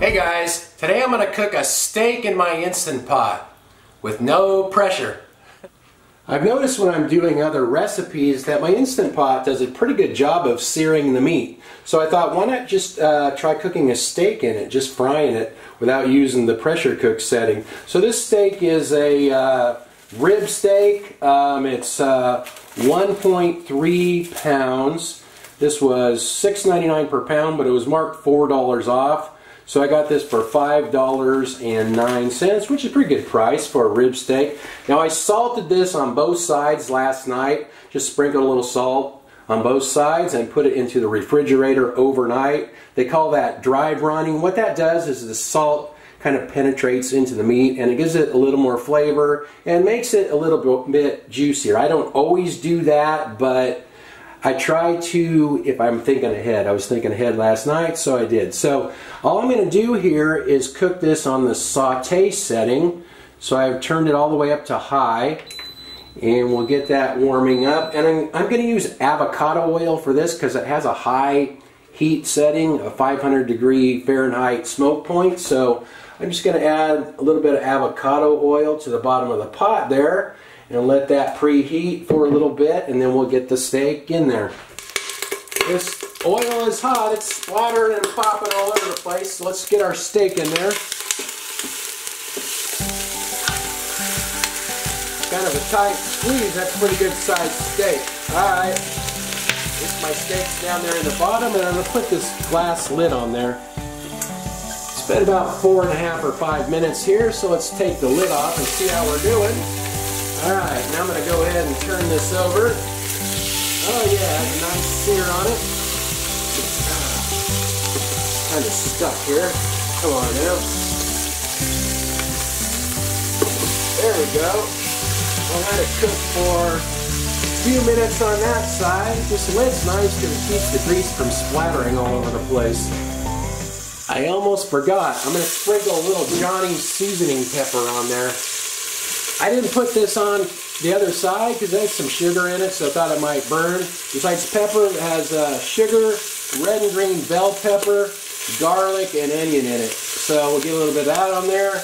Hey guys, today I'm going to cook a steak in my Instant Pot with no pressure. I've noticed when I'm doing other recipes that my Instant Pot does a pretty good job of searing the meat. So I thought, why not just try cooking a steak in it, just frying it without using the pressure cook setting. So this steak is a rib steak. It's 1.3 pounds. This was $6.99 per pound, but it was marked $4 off. So I got this for $5.09, which is a pretty good price for a rib steak. Now I salted this on both sides last night. Just sprinkled a little salt on both sides and put it into the refrigerator overnight. They call that dry brining. What that does is the salt kind of penetrates into the meat and it gives it a little more flavor and makes it a little bit juicier. I don't always do that, but I try to, if I'm thinking ahead. I was thinking ahead last night, so I did. So all I'm going to do here is cook this on the saute setting. So I've turned it all the way up to high, and we'll get that warming up. And I'm going to use avocado oil for this because it has a high heat setting, a 500-degree Fahrenheit smoke point. So I'm just going to add a little bit of avocado oil to the bottom of the pot there, and let that preheat for a little bit, and then we'll get the steak in there. This oil is hot, it's splattering and popping all over the place, so let's get our steak in there. Kind of a tight squeeze, that's a pretty good sized steak. Alright, my steak's down there in the bottom, and I'm going to put this glass lid on there. It's been about 4.5 or 5 minutes here, so let's take the lid off and see how we're doing. Alright, now I'm going to go ahead and turn this over. Oh yeah, has a nice sear on it. Kind of stuck here. Come on now. There we go. I'll let it cook for a few minutes on that side. This lid's nice because it keeps the grease from splattering all over the place. I almost forgot. I'm going to sprinkle a little Johnny's seasoning pepper on there. I didn't put this on the other side because there's some sugar in it, so I thought it might burn. Besides pepper, it has sugar, red and green bell pepper, garlic, and onion in it. So we'll get a little bit of that on there,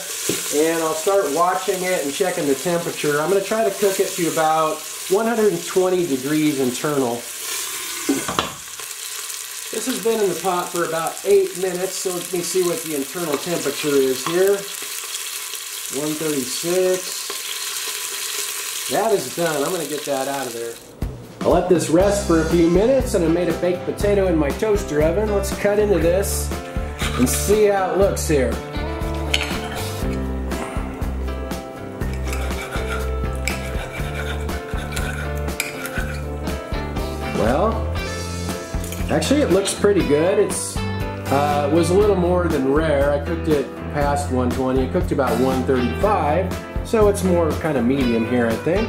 and I'll start watching it and checking the temperature. I'm going to try to cook it to about 120 degrees internal. This has been in the pot for about 8 minutes, so let me see what the internal temperature is here. 136. That is done. I'm going to get that out of there. I'll let this rest for a few minutes, and I made a baked potato in my toaster oven. Let's cut into this and see how it looks here. Well, actually it looks pretty good. It was a little more than rare. I cooked it past 120. I cooked about 135. So it's more kind of medium here, I think,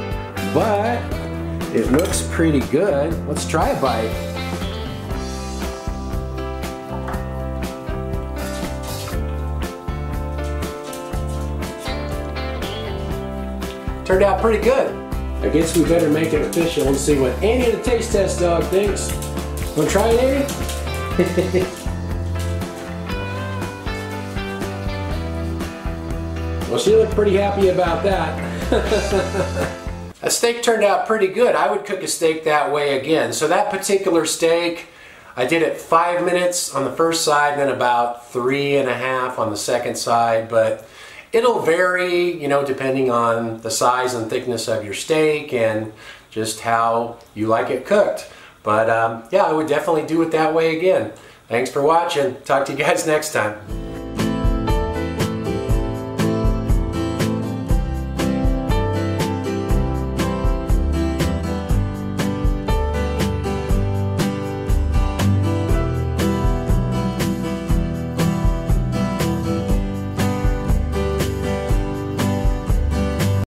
but it looks pretty good. Let's try a bite. Turned out pretty good. I guess we better make it official and see what Annie the Taste Test Dog thinks. Want to try it, Annie? Well, she looked pretty happy about that. A steak turned out pretty good. I would cook a steak that way again. So that particular steak, I did it 5 minutes on the first side and then about 3.5 on the second side. But it'll vary, you know, depending on the size and thickness of your steak and just how you like it cooked. But yeah, I would definitely do it that way again. Thanks for watching. Talk to you guys next time.